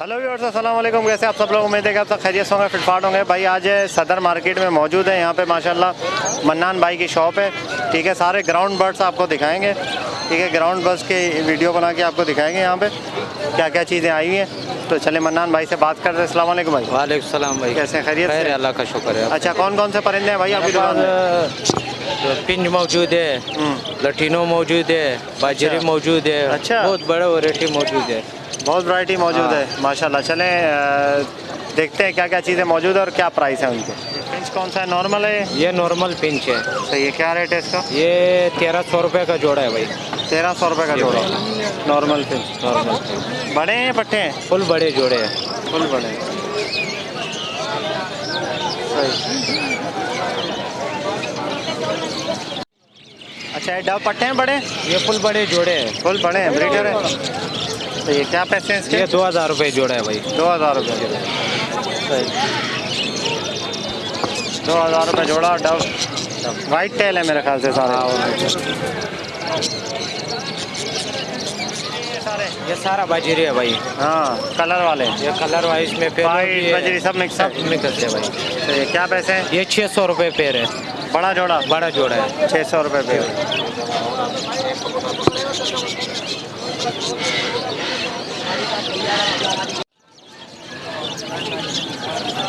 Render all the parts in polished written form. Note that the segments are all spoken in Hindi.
हेलो व्यूअर्स, अस्सलाम वालेकुम। कैसे आप सब लोग? उम्मीद है कि आप सब खैरियत होंगे, फिटफाट होंगे। भाई आज सदर मार्केट में मौजूद है। यहाँ पे माशाल्लाह मन्नान भाई की शॉप है। ठीक है, सारे ग्राउंड बर्ड्स आपको दिखाएंगे। ठीक है, ग्राउंड बर्ड्स के वीडियो बना के आपको दिखाएंगे यहाँ पे क्या क्या चीज़ें आई हुई हैं। तो चले मन्नान भाई से बात करते हैं। अस्सलाम वालेकुम भाई। वालेकुम सलाम भाई। कैसे खैरियत से? अल्लाह का शुक्र है। अच्छा, कौन कौन से परिंदे हैं भाई आपकी दुकान में? पिंज मौजूद है, लटीनो मौजूद है, बाजरी मौजूद है। अच्छा, बहुत बड़ा वैरायटी मौजूद है, बहुत वैरायटी मौजूद है माशाल्लाह। चलें देखते हैं क्या क्या चीज़ें मौजूद है और क्या प्राइस है उनके। पिंच कौन सा है? नॉर्मल है ये नॉर्मल पिंच है। सही है। क्या रेट है इसका? ये 1300 रुपये का जोड़ा है भाई। 1300 रुपये का जोड़ा नॉर्मल पिंच। नॉर्मल बड़े हैं पट्टे हैं? फुल बड़े जोड़े हैं। फुल बड़े हैं। सही। अच्छा, ये डब पट्टे हैं बड़े? ये फुल बड़े जोड़े हैं। फुल बड़े हैं, ब्रीडर है। तो ये क्या पैसे हैं इसके? ये 2000 रुपये जोड़ा है भाई। 2000 रुपये। सही, 2000 रुपये जोड़ा। डब वाइट टेल है मेरे ख्याल से सारे। ये सारा बाजरी है भाई। हाँ, कलर वाले। ये कलर वाइज में वाइट बाजरी सब मिक्स है। सब मिक्स है भाई। तो ये क्या पैसे हैं? ये 600 रुपये पेड़ है। बड़ा जोड़ा? बड़ा जोड़ा है 600 रुपये पे।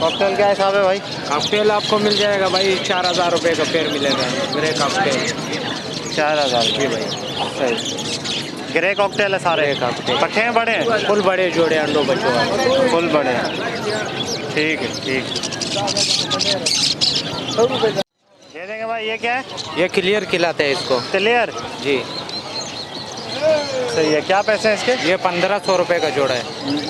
कॉकटेल क्या हिसाब है भाई? कॉकटेल आपको मिल जाएगा भाई 4000 रुपये का पेड़ मिलेगा। ग्रे कॉकटेल 4000 जी भाई। सही। ग्रे कॉकटेल है सारे? कॉकटेल पट्टे हैं बड़े हैं? फुल बड़े जोड़े अंडो बच्चों वाले। फुल बड़े हैं। ठीक है, ठीक है। दे देंगे भाई। ये क्या है? ये क्लियर खिलाते हैं इसको। क्लियर जी सही है। क्या पैसे हैं इसके? ये 1500 रुपये का जोड़ा है।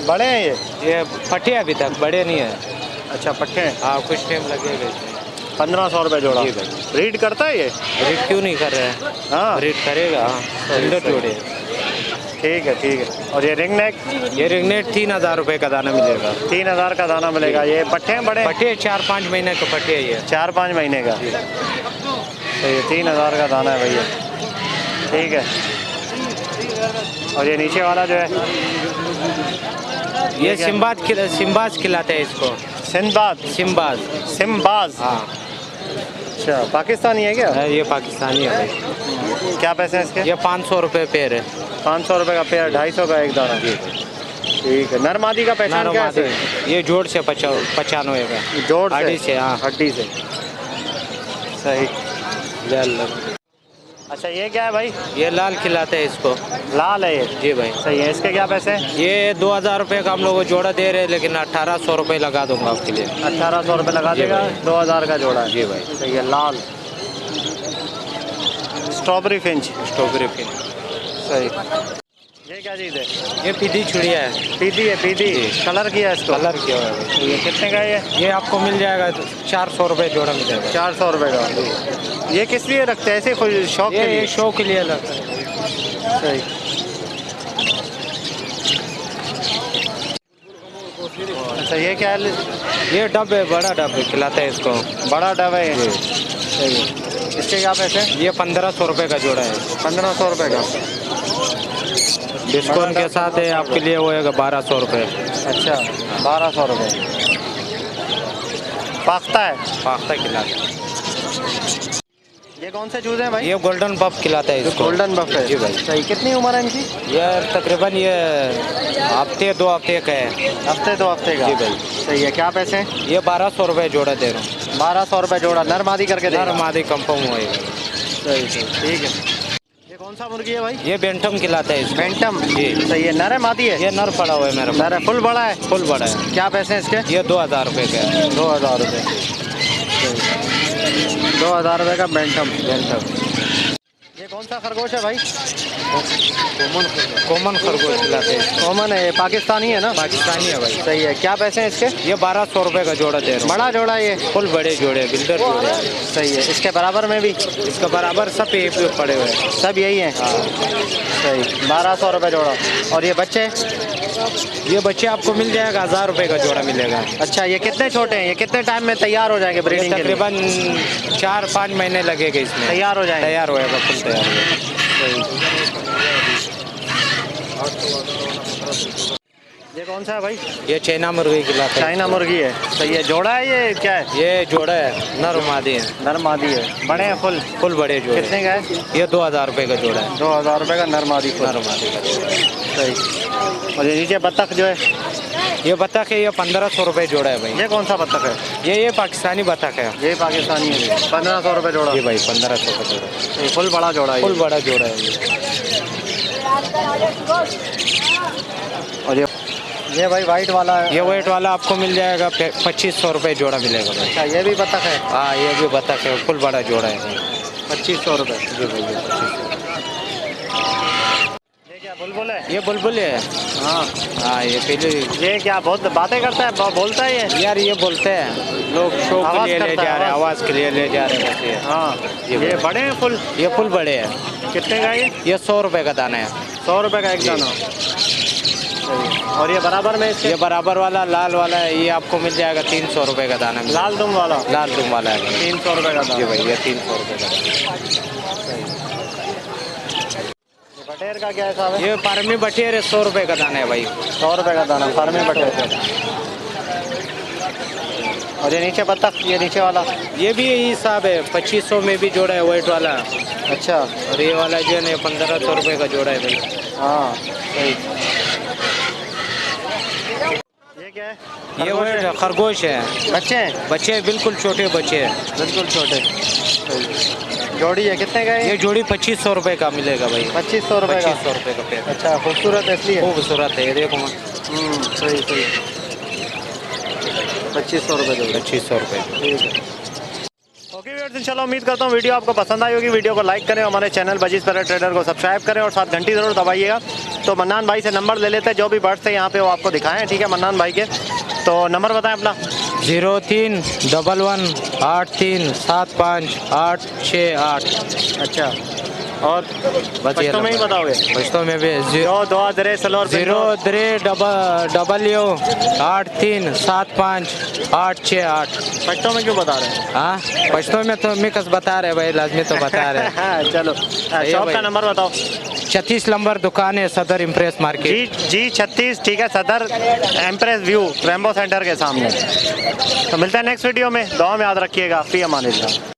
बड़े हैं ये फटे अभी तक बड़े नहीं है। अच्छा, पट्टे हैं। हाँ, कुछ टाइम लगेगा इसमें। 1500 रुपये जोड़ा। जी भाई। रीड करता है ये? रेट क्यों नहीं कर रहे हैं? हाँ, रेट करेगा। हाँ, सुंदर जोड़े। ठीक है, ठीक है। और ये रिंग नेक? ये रिंगनेट 3000 रुपये का दाना मिलेगा। 3000 का दाना मिलेगा। ये पट्टे हैं बड़े? पट्टे 4-5 महीने का पट्टे है ये। 4-5 महीने का। तो ये 3000 का दाना है भैया। ठीक है। और ये नीचे वाला जो है ये सिम्बाज खिलाते हैं इसको। सिंबाज? सिम्बाज। सिम्बाज। हाँ। अच्छा, पाकिस्तानी है क्या? ये पाकिस्तानी है भाई। क्या पैसे हैं इसके? ये 500 रुपये पेड़ है। 500 रुपये का पेयर, 250 का एक दाना। ठीक है। नर मादी का पहचान क्या है? ये जोड़ से 95 का। जोड़ से? हड्डी से। हाँ, हड्डी से। सही। अच्छा, ये क्या है भाई? ये लाल खिलाते हैं इसको। लाल है ये? जी भाई। सही है। इसके क्या पैसे हैं? ये 2000 रुपये का हम लोग को जोड़ा दे रहे हैं, लेकिन 1800 रुपये लगा दूंगा आपके लिए। 1800 रुपये लगा देगा। 2000 का जोड़ा है। जी भाई। सही है। लाल स्ट्रॉबेरी फिंच। Strawberry finch. सही। ये क्या चीज़ है? ये पीदी चिड़िया है। पीदी है? पीदी कलर किया है इसको? कलर किया हुआ है। ये कितने का है? ये आपको मिल जाएगा 400 रुपये जोड़ा मिलेगा। 400 रुपये का। ये किस लिए रखते हैं? ऐसे कोई शौक के लिए? ये शो के लिए लगता है। सही। अच्छा, ये क्या है? ये डब है, बड़ा डब है, खिलाते हैं इसको। बड़ा डब है। सही है। इसके क्या पैसे? ये 1500 रुपये का जोड़ा है। 1500 रुपये का। डिस्काउंट के साथ है आपके लिए वो होगा 1200 रुपये। अच्छा, 1200 रुपये। पाख्ता है? पाख्ता खिलाते हैं। ये कौन से चूज़े हैं भाई? ये गोल्डन बफ खिलाता है इसको। गोल्डन बफ है? जी भाई। सही। कितनी उम्र है इनकी? ये तकरीबन ये हफ्ते 2 हफ्ते का है। हफ्ते 2 हफ्ते का? जी भाई। सही है। क्या पैसे हैं? ये 1200 रुपये जोड़ा दे रहा हूँ। 1200 रुपये जोड़ा। नर मादी करके दे? नर मादी कंफर्म होएगा। सही सही। ठीक है। ये कौन सा मुर्गी है भाई? ये बेंटम खिलाता है इसको। बेंटम? जी। सही है। नर है मादी है? ये नर पड़ा हुआ है मेरा। नर है। फुल बड़ा है? फुल बड़ा है। क्या पैसे हैं इसके? ये 2000 रुपये का है। 2000 रुपये। 2000 रुपये का बेंटम। ये कौन सा खरगोश है भाई? कॉमन खरगोश खिलाते हैं। कॉमन है? ये पाकिस्तानी है ना? पाकिस्तानी है भाई। सही है। क्या पैसे हैं इसके? ये 1200 रुपये का जोड़ा दे रहा हूँ। बड़ा जोड़ा है ये? फुल बड़े जोड़े, बिल्डर जोड़े। सही है। इसके बराबर में भी? इसका बराबर सब यही पे पड़े हुए हैं। सब यही हैं? सही। 1200 रुपये जोड़ा। और ये बच्चे? ये बच्चे आपको मिल जाएगा 1000 रुपये का जोड़ा मिलेगा। अच्छा, ये कितने छोटे हैं? ये कितने टाइम में तैयार हो जाएंगे ब्रीडिंग के लिए? तकरीबन 4-5 महीने लगेगा इसमें। तैयार हो जाएंगे? तैयार होएगा, फुल तैयार होएगा। ये कौन कौन सा है भाई? ये चाइना मुर्गी खिलाते हैं। चाइना मुर्गी है, सही है। जोड़ा है ये क्या है? ये जोड़ा है, नर मादी है। नर मादी है, बड़े हैं फुल? फुल बड़े जोड़े। कितने का है? ये 2000 रुपये का जोड़ा है। 2000 रुपये का नर मादी फुल। नर मादी का जोड़ा है। सही। और ये नीचे बत्तख जो है, ये बतख है, ये 1500 रुपये जोड़ा है भाई। ये कौन सा बत्तख है? ये पाकिस्तानी बतख है। ये पाकिस्तानी है, 1500 रुपये जोड़ा। ये भाई 1500 का जोड़ा। ये फुल बड़ा जोड़ा है। फुल बड़ा जोड़ा है ये। और ये भाई वाइट वाला है? ये वेट वाला आपको मिल जाएगा 2500 रुपये जोड़ा मिलेगा भाई। अच्छा, ये भी बत्तख है? हाँ, ये भी बतख है, फुल बड़ा जोड़ा है भाई। 2500 रुपये। जी भाई, ये 2500। ये क्या बुलबुल है? ये बुलबुल है। हाँ हाँ, ये पहले ये क्या बहुत बातें करता है, बोलता है ये? यार ये बोलते हैं लोग, शो के आवाज़ लिए ले करता है, जा रहे हैं, आवाज़। आवाज़ के लिए ले जा रहे हैं बस ये। हाँ, ये ये बड़े हैं फुल? ये फुल बड़े हैं। कितने का है ये 100 रुपये का दाना है। 100 रुपये का एक जी। दाना। और ये बराबर में इसके? ये बराबर वाला लाल वाला है, ये आपको मिल जाएगा 300 रुपये का दाना। लाल दुम वाला? लाल दुम वाला है भाई। 300 रुपये का जी दाना। भाई, ये 300 रुपये का दाना। बटेर का क्या हिसाब है? ये फार्मी बटेर है, 100 रुपये का दाना है भाई। 100 रुपये का दाना फार्मी बटेर। और ये नीचे बत्तख, ये नीचे वाला? ये भी यही हिसाब है, 2500 में भी जोड़ा है वाइट वाला। अच्छा। और ये वाला जो है ना 1500 रुपये का जोड़ा है भाई। हाँ सही। ये क्या है? ये वाइट खरगोश है। बच्चे हैं? बच्चे बिल्कुल छोटे बच्चे हैं। बिल्कुल छोटे। जोड़ी है, कितने का है? ये जोड़ी 2500 रुपये का मिलेगा भाई। 2500 रुपये का? 2500 रुपये का पेड़। अच्छा, खूबसूरत है इसलिए? खूबसूरत है, ये देखो मैं। सही सही। 2500 रुपये जोड़ी। 2500 रुपये। ठीक है। ओके व्यूअर्स, इंशाल्लाह उम्मीद करता हूँ वीडियो आपको पसंद आई होगी। वीडियो को लाइक करें, हमारे चैनल बजीज़ पैरेट ट्रेडर को सब्सक्राइब करें और साथ घंटी ज़रूर दबाइएगा। तो मन्नान भाई से नंबर ले लेते हैं, जो भी बर्ड्स थे यहाँ पे वो आपको दिखाएं। ठीक है, मन्नान भाई के तो नंबर बताएं अपना। 0311857868। अच्छा, और बस ये बच्चों में ही नंबर। बताओगे? बच्चों में भी 038868 पश्तो में क्यों बता रहे हैं? हाँ, पश्तो में तो मिक्स बता रहे भाई, लाजमी तो बता रहे। हाँ चलो, शॉप भाई। का नंबर बताओ। 36 नंबर दुकान है, सदर इम्प्रेस मार्केट। जी 36, ठीक है, सदर एम्प्रेस व्यू रेम्बो सेंटर के सामने। तो मिलता है नेक्स्ट वीडियो में, दुआ में याद रखिएगा। फी अमानिल्लाह।